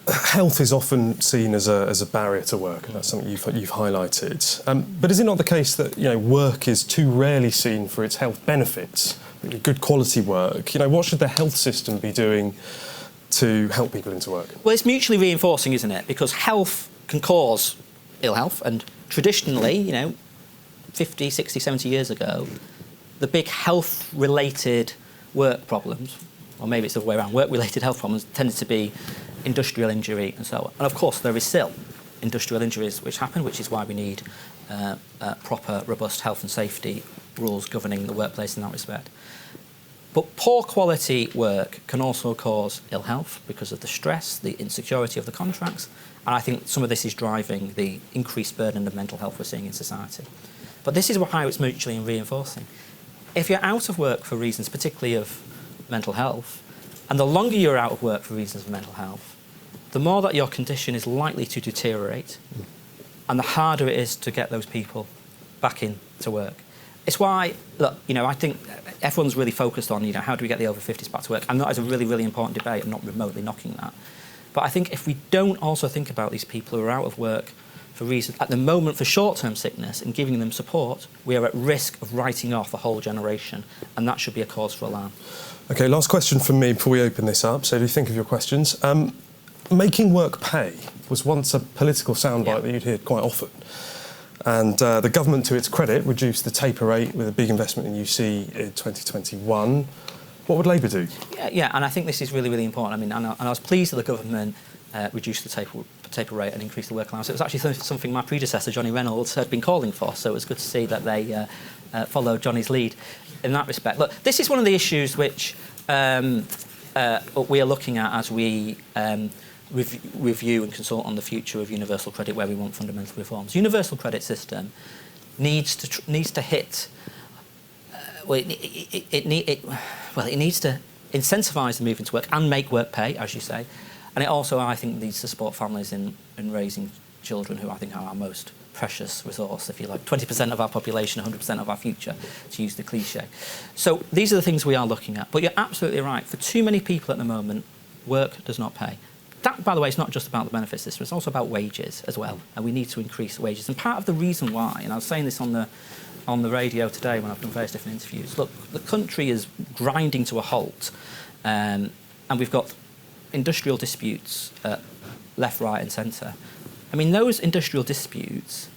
Speaker 1: Health is often seen as a barrier to work, and that's something you've highlighted. But is it not the case that work is too rarely seen for its health benefits? Good quality work. What should the health system be doing to help people into work?
Speaker 2: Well, it's mutually reinforcing, isn't it? Because health can cause ill health, and traditionally, 50, 60, 70 years ago, the big health-related work problems, or maybe it's the other way around, work-related health problems tended to be industrial injury and so on. And of course, there is still industrial injuries which happen, which is why we need proper, robust health and safety rules governing the workplace in that respect. But poor quality work can also cause ill health because of the stress, the insecurity of the contracts, and I think some of this is driving the increased burden of mental health we're seeing in society. But this is how it's mutually reinforcing. If you're out of work for reasons particularly of mental health, and the longer you're out of work for reasons of mental health, the more that your condition is likely to deteriorate, and the harder it is to get those people back into work. It's why, look, I think everyone's really focused on, how do we get the over 50s back to work? And that is a really, really important debate. I'm not remotely knocking that. But I think if we don't also think about these people who are out of work for reasons, at the moment, for short-term sickness and giving them support, we are at risk of writing off a whole generation, and that should be a cause for alarm.
Speaker 1: OK, last question from me before we open this up. So do think of your questions. Making work pay was once a political soundbite that you'd hear quite often. And the government, to its credit, reduced the taper rate with a big investment in UC in 2021. What would Labour do?
Speaker 2: Yeah, and I think this is really, really important. And I was pleased that the government reduced the taper rate and increased the work allowance. It was actually something my predecessor, Johnny Reynolds, had been calling for, so it was good to see that they followed Johnny's lead in that respect. Look, this is one of the issues which we are looking at as we review and consult on the future of universal credit, where we want fundamental reforms. Universal credit system needs to hit. It needs to incentivise the move into work and make work pay, as you say, and it also, I think, needs to support families in raising children, who I think are our most precious resource, if you like, 20% of our population, 100% of our future, to use the cliche. So these are the things we are looking at. But you're absolutely right. For too many people at the moment, work does not pay. That, by the way, is not just about the benefits system, it's also about wages as well. And we need to increase wages. And part of the reason why, and I was saying this on the radio today when I've done various different interviews, look, the country is grinding to a halt, and we've got industrial disputes left, right and centre. I mean, those industrial disputes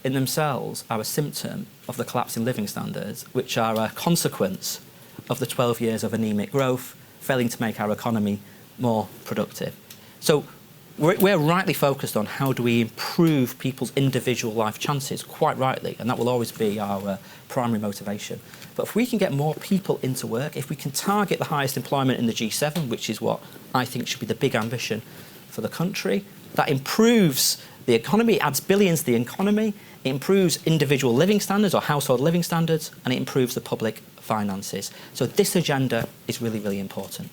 Speaker 2: in themselves are a symptom of the collapse in living standards, which are a consequence of the 12 years of anaemic growth, failing to make our economy more productive. So we're rightly focused on how do we improve people's individual life chances, quite rightly, and that will always be our primary motivation. But if we can get more people into work, if we can target the highest employment in the G7, which is what I think should be the big ambition for the country, that improves the economy, adds billions to the economy, it improves individual living standards or household living standards, and it improves the public finances. So this agenda is really, really important.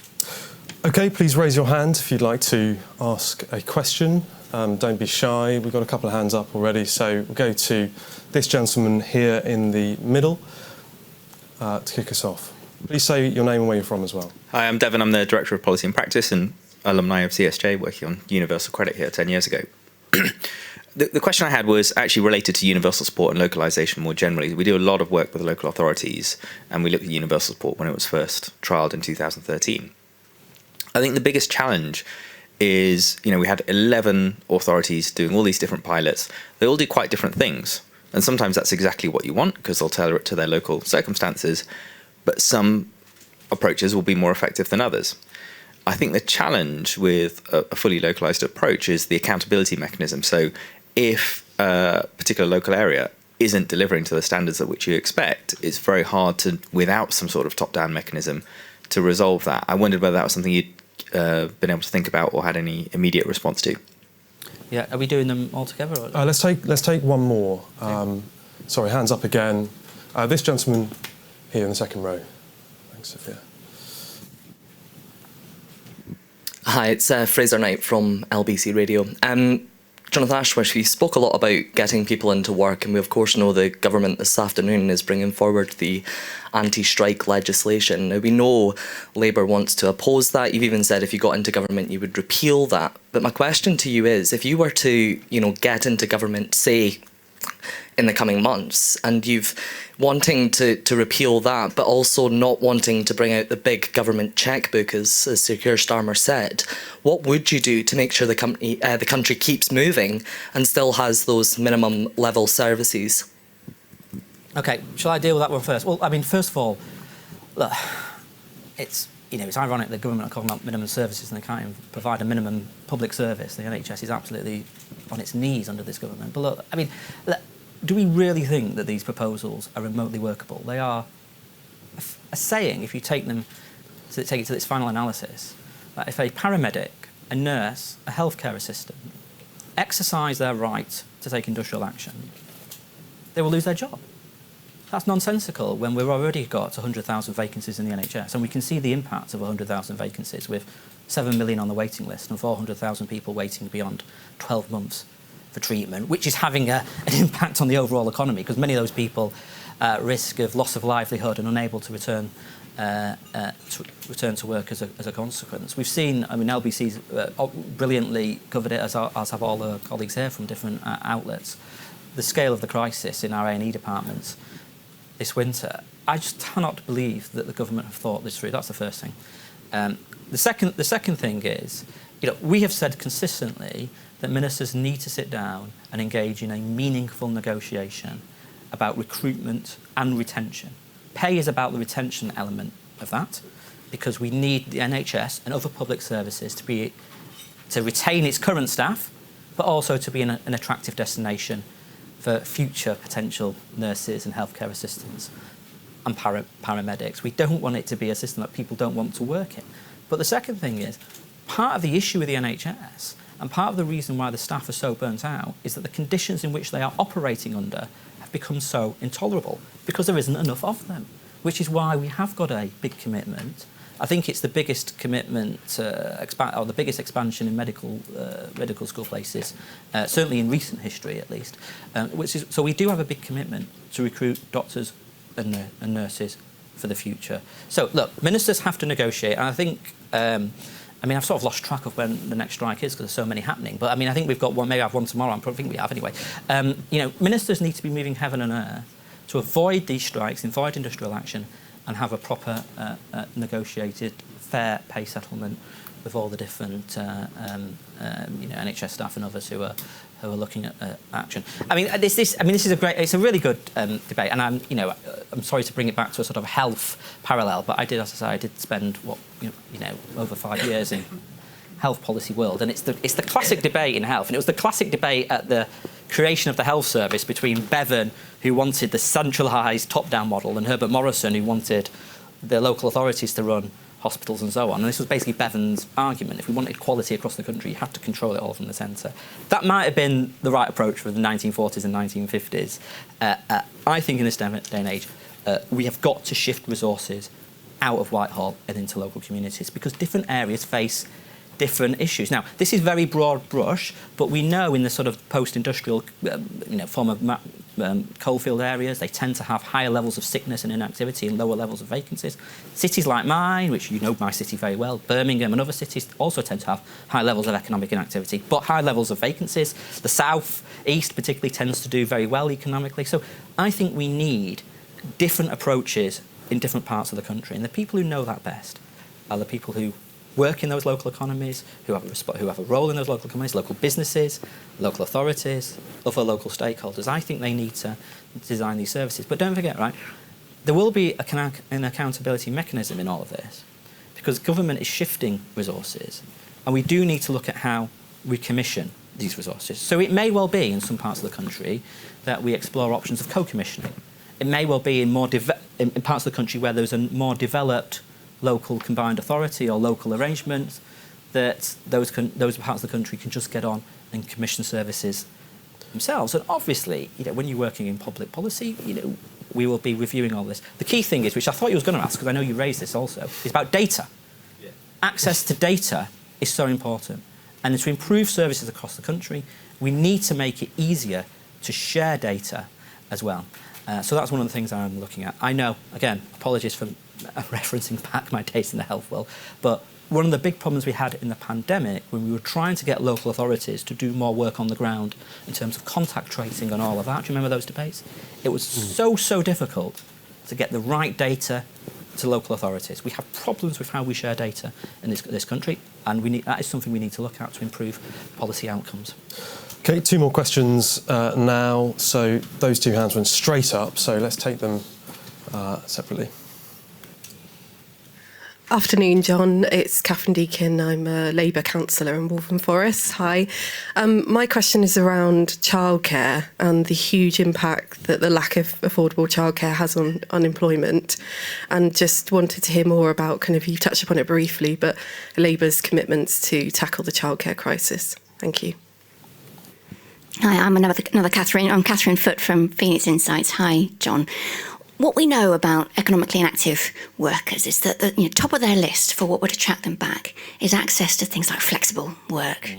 Speaker 1: OK, please raise your hand if you'd like to ask a question. Don't be shy. We've got a couple of hands up already. So we'll go to this gentleman here in the middle to kick us off. Please say your name and where you're from as well.
Speaker 8: Hi, I'm Devon. I'm the Director of Policy and Practice and alumni of CSJ, working on universal credit here 10 years ago. The question I had was actually related to universal support and localisation more generally. We do a lot of work with the local authorities, and we looked at universal support when it was first trialled in 2013. I think the biggest challenge is, we had 11 authorities doing all these different pilots. They all do quite different things. And sometimes that's exactly what you want, because they'll tailor it to their local circumstances. But some approaches will be more effective than others. I think the challenge with a fully localised approach is the accountability mechanism. So if a particular local area isn't delivering to the standards at which you expect, it's very hard to, without some sort of top-down mechanism, to resolve that. I wondered whether that was something you'd been able to think about or had any immediate response to.
Speaker 2: Yeah, are we doing them all together? Or?
Speaker 1: Let's take one more. Sorry, hands up again. This gentleman here in the second row. Thanks, Sophia.
Speaker 9: Hi, it's Fraser Knight from LBC Radio. Jonathan Ashworth, you spoke a lot about getting people into work, and we of course know the government this afternoon is bringing forward the anti-strike legislation. Now we know Labour wants to oppose that. You've even said if you got into government you would repeal that. But my question to you is, if you were to, get into government, say, in the coming months, and you've wanting to repeal that, but also not wanting to bring out the big government chequebook, as Sir Keir Starmer said, what would you do to make sure the country keeps moving and still has those minimum level services?
Speaker 2: OK, shall I deal with that one first? Well, I mean, first of all, look, it's ironic the government are calling out minimum services and they can't even provide a minimum public service. The NHS is absolutely on its knees under this government. But look, I mean, do we really think that these proposals are remotely workable? They are a saying, if you take it to its final analysis, that if a paramedic, a nurse, a healthcare assistant exercise their right to take industrial action, they will lose their job. That's nonsensical when we've already got 100,000 vacancies in the NHS, and we can see the impact of 100,000 vacancies with 7 million on the waiting list and 400,000 people waiting beyond 12 months for treatment, which is having an impact on the overall economy, because many of those people risk of loss of livelihood and unable to return to work as a consequence. We've seen, I mean, LBC's brilliantly covered it, as have all the colleagues here from different outlets, the scale of the crisis in our A&E departments this winter. I just cannot believe that the government have thought this through. That's the first thing. The second thing is, we have said consistently that ministers need to sit down and engage in a meaningful negotiation about recruitment and retention. Pay is about the retention element of that, because we need the NHS and other public services to retain its current staff, but also to be an attractive destination for future potential nurses and healthcare assistants and paramedics. We don't want it to be a system that people don't want to work in. But the second thing is, part of the issue with the NHS and part of the reason why the staff are so burnt out is that the conditions in which they are operating under have become so intolerable because there isn't enough of them, which is why we have got a big commitment I think it's the biggest commitment, or the biggest expansion in medical school places, certainly in recent history at least. So we do have a big commitment to recruit doctors and nurses for the future. So look, ministers have to negotiate, and I think. I've sort of lost track of when the next strike is because there's so many happening. But I think we've got one. Maybe I have one tomorrow. I think we have anyway. Ministers need to be moving heaven and earth to avoid these strikes, avoid industrial action, and have a proper negotiated, fair pay settlement with all the different NHS staff and others who are looking at action. This is it's a really good debate, and I'm sorry to bring it back to a sort of health parallel, but I did spend over 5 years in health policy world, and it's the classic debate in health, and it was the classic debate at the creation of the health service between Bevan, who wanted the centralised top-down model, and Herbert Morrison, who wanted the local authorities to run hospitals and so on. And this was basically Bevan's argument. If we wanted quality across the country, you had to control it all from the centre. That might have been the right approach for the 1940s and 1950s. I think in this day and age, we have got to shift resources out of Whitehall and into local communities, because different areas face different issues. Now, this is very broad brush, but we know in the sort of post-industrial former coalfield areas, they tend to have higher levels of sickness and inactivity and lower levels of vacancies. Cities like mine, which you know my city very well, Birmingham and other cities also tend to have high levels of economic inactivity, but high levels of vacancies. The south, east particularly tends to do very well economically. So I think we need different approaches in different parts of the country, and the people who know that best are the people who work in those local economies, who have a role in those local economies, local businesses, local authorities, other local stakeholders. I think they need to design these services. But don't forget, right, there will be an accountability mechanism in all of this, because government is shifting resources, and we do need to look at how we commission these resources. So it may well be in some parts of the country that we explore options of co-commissioning. It may well be in parts of the country where there's a more developed local combined authority or local arrangements, that those parts of the country can just get on and commission services themselves. And obviously, when you're working in public policy, we will be reviewing all this. The key thing is, which I thought you was going to ask, because I know you raised this also, is about data. Yeah. Access to data is so important. And to improve services across the country, we need to make it easier to share data as well. So that's one of the things I'm looking at. I know, again, apologies for referencing back my days in the health world, but one of the big problems we had in the pandemic, when we were trying to get local authorities to do more work on the ground in terms of contact tracing and all of that, do you remember those debates? It was so difficult to get the right data to local authorities. We have problems with how we share data in this country, and that is something we need to look at to improve policy outcomes.
Speaker 1: Okay, 2 more questions now. So those 2 hands went straight up, so let's take them separately.
Speaker 10: Afternoon, John. It's Catherine Deakin. I'm a Labour councillor in Waltham Forest. Hi. My question is around childcare and the huge impact that the lack of affordable childcare has on unemployment, and just wanted to hear more about you touched upon it briefly, but Labour's commitments to tackle the childcare crisis. Thank you.
Speaker 11: Hi, I'm another Catherine. I'm Catherine Foote from Phoenix Insights. Hi, John. What we know about economically inactive workers is that the top of their list for what would attract them back is access to things like flexible work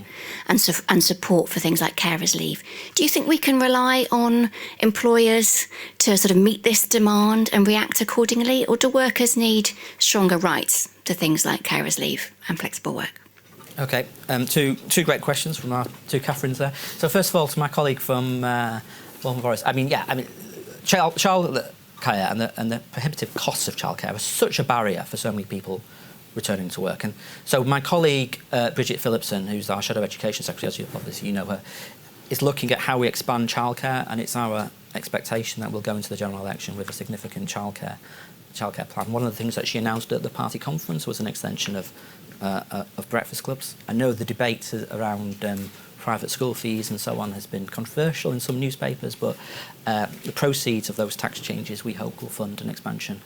Speaker 11: and support for things like carers' leave. Do you think we can rely on employers to sort of meet this demand and react accordingly, or do workers need stronger rights to things like carers' leave and flexible work?
Speaker 2: Okay, two great questions from our 2 Catherines there. So first of all, to my colleague from Waltham Forest, childcare and the prohibitive costs of childcare are such a barrier for so many people returning to work. And so my colleague Bridget Phillipson, who's our Shadow Education Secretary, as you know her, is looking at how we expand childcare, and it's our expectation that we'll go into the general election with a significant childcare plan. One of the things that she announced at the party conference was an extension of breakfast clubs. I know the debate around private school fees and so on has been controversial in some newspapers, but the proceeds of those tax changes we hope will fund an expansion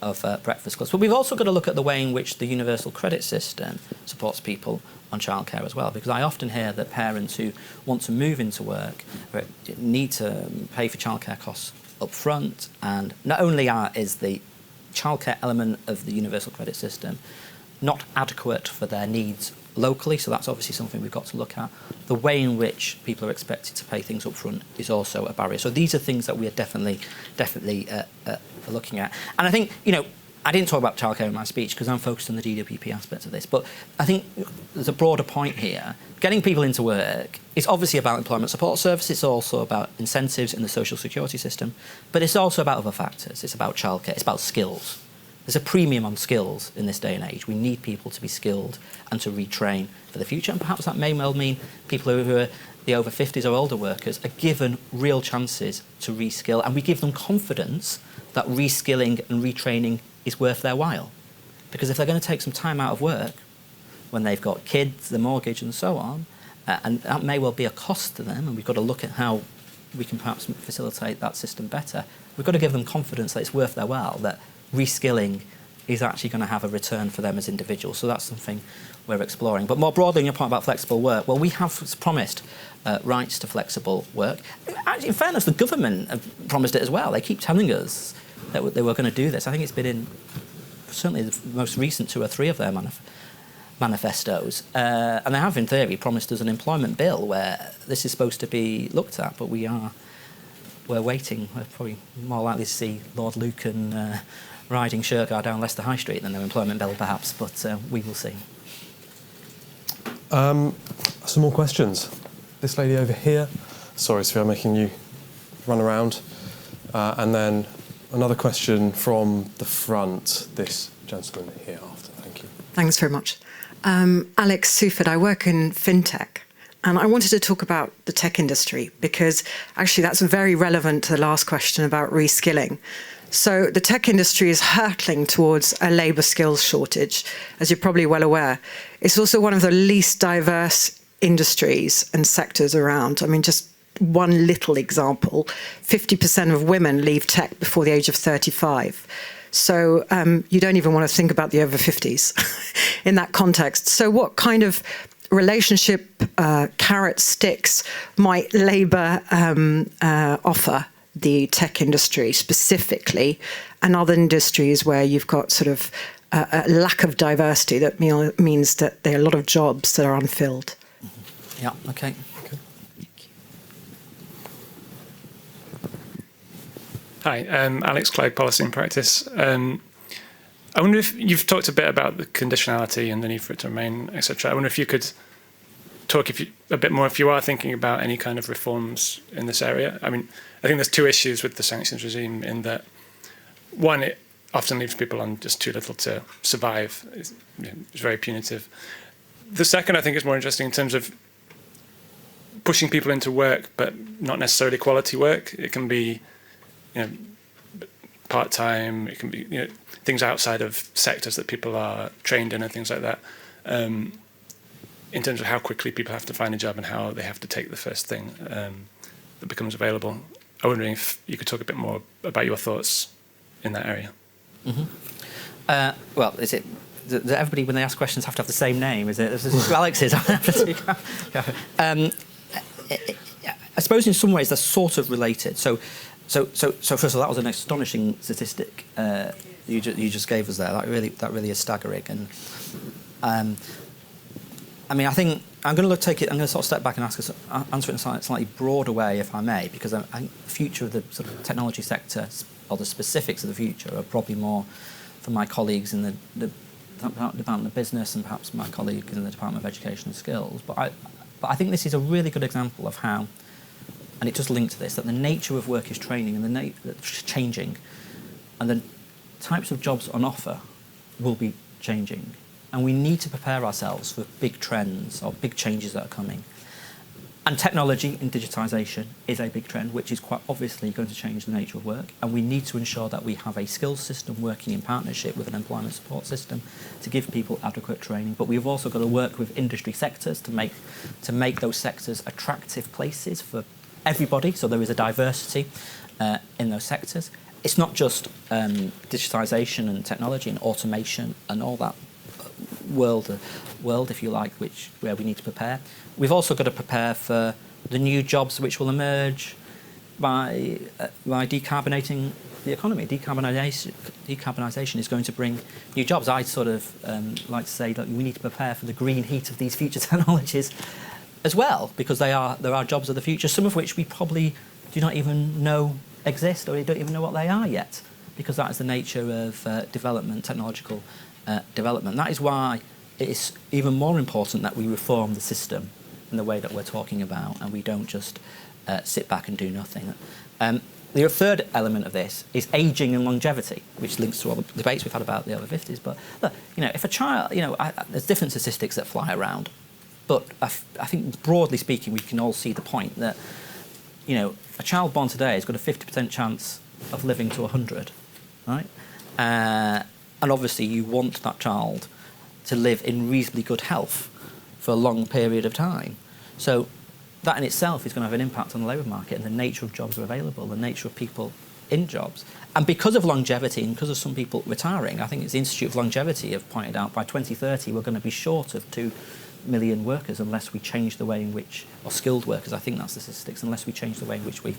Speaker 2: of breakfast clubs. But we've also got to look at the way in which the universal credit system supports people on childcare as well, because I often hear that parents who want to move into work need to pay for childcare costs up front, and not only is the childcare element of the universal credit system not adequate for their needs locally, so that's obviously something we've got to look at. The way in which people are expected to pay things up front is also a barrier. So these are things that we are definitely looking at. And I think, I didn't talk about childcare in my speech because I'm focused on the DWP aspect of this, but I think there's a broader point here. Getting people into work is obviously about employment support services, it's also about incentives in the social security system, but it's also about other factors. It's about childcare, it's about skills. There's a premium on skills in this day and age. We need people to be skilled and to retrain for the future, and perhaps that may well mean people who are the over 50s or older workers are given real chances to reskill, and we give them confidence that reskilling and retraining is worth their while. Because if they're going to take some time out of work when they've got kids, the mortgage and so on, and that may well be a cost to them, and we've got to look at how we can perhaps facilitate that system better, we've got to give them confidence that it's worth their while, that reskilling is actually going to have a return for them as individuals. So that's something we're exploring. But more broadly, on your point about flexible work, well, we have promised rights to flexible work. Actually, in fairness, the government have promised it as well. They keep telling us that they were going to do this. I think it's been in certainly the most recent 2 or 3 of their manifestos. And they have, in theory, promised us an employment bill where this is supposed to be looked at, but we're waiting. We're probably more likely to see Lord Lucan riding Shergar down Leicester High Street than their employment bill, perhaps, but we will see.
Speaker 1: Some more questions. This lady over here. Sorry, Sophia, I'm making you run around. And then another question from the front. This gentleman here after. Thank you.
Speaker 12: Thanks very much. Alex Suford, I work in fintech. And I wanted to talk about the tech industry because actually that's very relevant to the last question about reskilling. So the tech industry is hurtling towards a labour skills shortage, as you're probably well aware. It's also one of the least diverse industries and sectors around. I mean, just one little example, 50% of women leave tech before the age of 35. So you don't even want to think about the over 50s in that context. So what kind of relationship carrot sticks might Labour offer the tech industry specifically, and other industries where you've got sort of a lack of diversity that means that there are a lot of jobs that are unfilled?
Speaker 2: Yeah, okay.
Speaker 13: Hi, Alex Clegg, Policy and Practice. I wonder if you've talked a bit about the conditionality and the need for it to remain, etc. I wonder if you could talk a bit more if you are thinking about any kind of reforms in this area. I mean, I think there's 2 issues with the sanctions regime in that, one, it often leaves people on just too little to survive. It's very punitive. The second, I think, is more interesting in terms of pushing people into work, but not necessarily quality work. It can be, part-time. It can be, things outside of sectors that people are trained in and things like that. In terms of how quickly people have to find a job and how they have to take the first thing that becomes available. I'm wondering if you could talk a bit more about your thoughts in that area.
Speaker 2: Mm-hmm. Well, is it that everybody, when they ask questions, have to have the same name? Is it? Alex's. I suppose in some ways they're sort of related. So first of all, that was an astonishing statistic you just gave us there. That really is staggering. And I mean, I think I'm going to take it. I'm going to sort of step back and answer it in a slightly broader way, if I may, because I think the future of the sort of technology sector, or the specifics of the future, are probably more for my colleagues in the Department of Business and perhaps my colleague in the Department of Education and Skills. But I think this is a really good example of how, and it does link to this, that the nature of work is training and changing, and the types of jobs on offer will be changing. And we need to prepare ourselves for big trends or big changes that are coming. And technology and digitisation is a big trend, which is quite obviously going to change the nature of work. And we need to ensure that we have a skills system working in partnership with an employment support system to give people adequate training. But we've also got to work with industry sectors to make those sectors attractive places for everybody. So there is a diversity in those sectors. It's not just digitisation and technology and automation and all that world, if you like, where we need to prepare. We've also got to prepare for the new jobs which will emerge by decarbonating the economy. Decarbonisation is going to bring new jobs. I sort of like to say that we need to prepare for the green heat of these future technologies as well, because there are jobs of the future, some of which we probably do not even know exist, or we don't even know what they are yet, because that is the nature of development, technological development. That is why it is even more important that we reform the system in the way that we're talking about, and we don't just sit back and do nothing. The third element of this is ageing and longevity, which links to all the debates we've had about the over 50s. But look, if a child, there's different statistics that fly around, but I think broadly speaking, we can all see the point that, a child born today has got a 50% chance of living to 100, right? And obviously, you want that child to live in reasonably good health for a long period of time. So that in itself is going to have an impact on the labour market and the nature of jobs that are available, the nature of people in jobs. And because of longevity and because of some people retiring, I think it's the Institute of Longevity have pointed out by 2030 we're going to be short of 2 million workers unless we change the way in which, or skilled workers, I think that's the statistics, unless we change the way in which we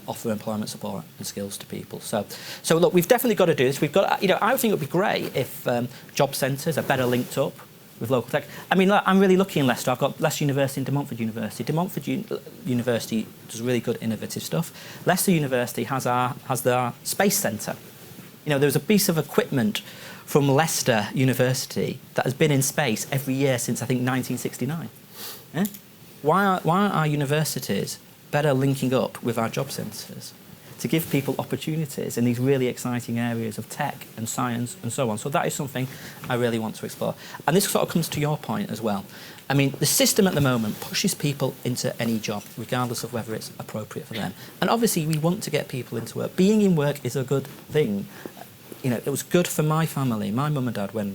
Speaker 2: offer employment support and skills to people. So look, we've definitely got to do this. We've got, I think it would be great if job centres are better linked up with local tech. I mean, I'm really lucky in Leicester. I've got Leicester University and De Montfort University. De Montfort University does really good innovative stuff. Leicester University has their space centre. There was a piece of equipment from Leicester University that has been in space every year since, I think, 1969. Yeah? Why aren't our universities better linking up with our job centres to give people opportunities in these really exciting areas of tech and science and so on? So that is something I really want to explore. And this sort of comes to your point as well. I mean, the system at the moment pushes people into any job, regardless of whether it's appropriate for them. And obviously, we want to get people into work. Being in work is a good thing. It was good for my family, my mum and dad, when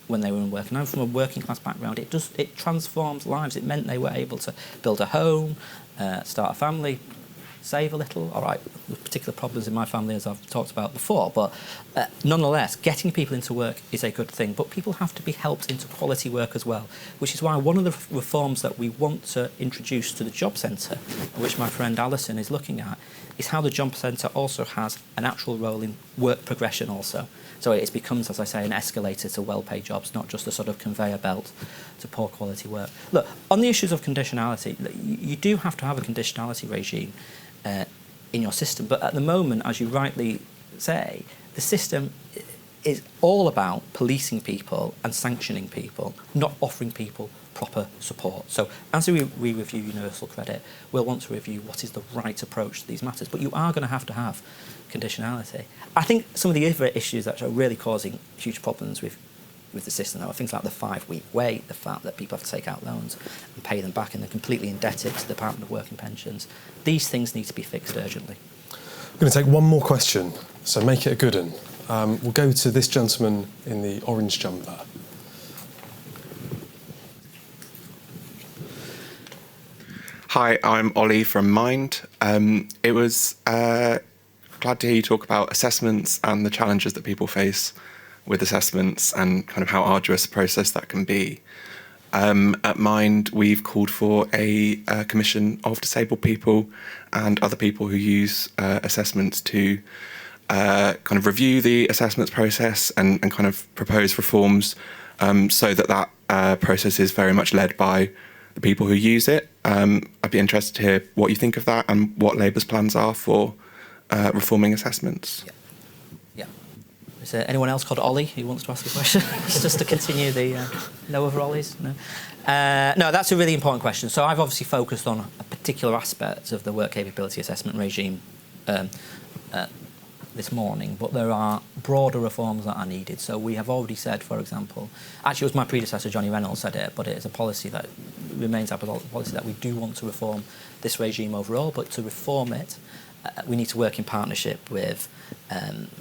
Speaker 2: they were in work. And I'm from a working class background. It transformed lives. It meant they were able to build a home, start a family, save a little. All right, there's particular problems in my family, as I've talked about before, but nonetheless, getting people into work is a good thing. But people have to be helped into quality work as well, which is why one of the reforms that we want to introduce to the job centre, which my friend Alison is looking at, is how the job centre also has an actual role in work progression also. So it becomes, as I say, an escalator to well-paid jobs, not just a sort of conveyor belt to poor quality work. Look, on the issues of conditionality, you do have to have a conditionality regime in your system. But at the moment, as you rightly say, the system is all about policing people and sanctioning people, not offering people proper support. So as we review universal credit, we'll want to review what is the right approach to these matters. But you are going to have conditionality. I think some of the other issues that are really causing huge problems with the system are things like the 5-week wait, the fact that people have to take out loans and pay them back and they're completely indebted to the Department of Work and Pensions. These things need to be fixed urgently.
Speaker 1: I'm going to take one more question, so make it a good one. We'll go to this gentleman in the orange jumper.
Speaker 14: Hi, I'm Ollie from Mind. It was glad to hear you talk about assessments and the challenges that people face with assessments and kind of how arduous a process that can be. At Mind, we've called for a commission of disabled people and other people who use assessments to kind of review the assessments process and kind of propose reforms so that process is very much led by the people who use it. I'd be interested to hear what you think of that and what Labour's plans are for reforming assessments.
Speaker 2: Yeah. Is there anyone else called Ollie who wants to ask a question? Just to continue the... no other Ollies? No? No, that's a really important question. So I've obviously focused on a particular aspect of the work capability assessment regime this morning, but there are broader reforms that are needed. So we have already said, for example, actually it was my predecessor, Johnny Reynolds, said it, but it is a policy that remains our policy that we do want to reform this regime overall, but to reform it, we need to work in partnership with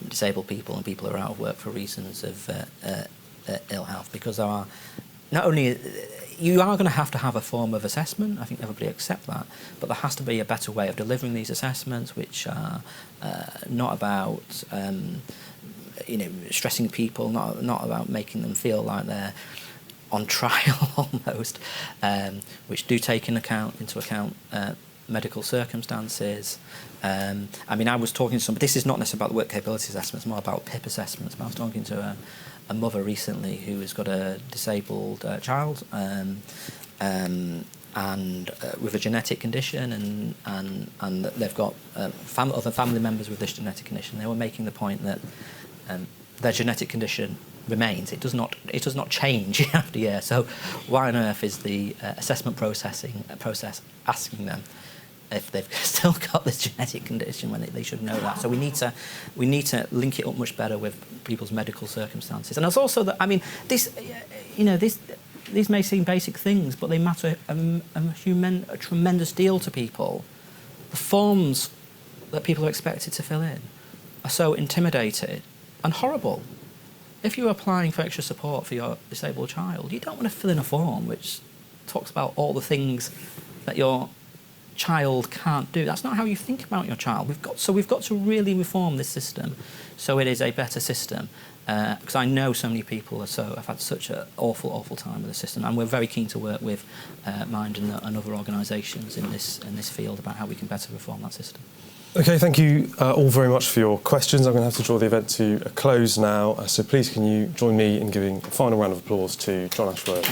Speaker 2: disabled people and people who are out of work for reasons of ill health, because there are not only... You are going to have a form of assessment. I think everybody accepts that. But there has to be a better way of delivering these assessments, which are not about stressing people, not about making them feel like they're on trial almost, which do take into account medical circumstances. I mean, I was talking to somebody, this is not necessarily about the work capability assessments, more about PIP assessments, but I was talking to a mother recently who has got a disabled child and with a genetic condition, and they've got other family members with this genetic condition. They were making the point that their genetic condition remains. It does not change year after year. So why on earth is the assessment process asking them if they've still got this genetic condition when they should know that? So we need to link it up much better with people's medical circumstances. And it's also that, I mean, these may seem basic things, but they matter a tremendous deal to people. The forms that people are expected to fill in are so intimidated and horrible. If you're applying for extra support for your disabled child, you don't want to fill in a form which talks about all the things that your child can't do. That's not how you think about your child. We've got to really reform this system so it is a better system. Because I know so many people have had such an awful time with the system, and we're very keen to work with Mind and other organisations in this field about how we can better reform that system.
Speaker 1: Okay, thank you all very much for your questions. I'm going to have to draw the event to a close now, so please can you join me in giving a final round of applause to John Ashworth.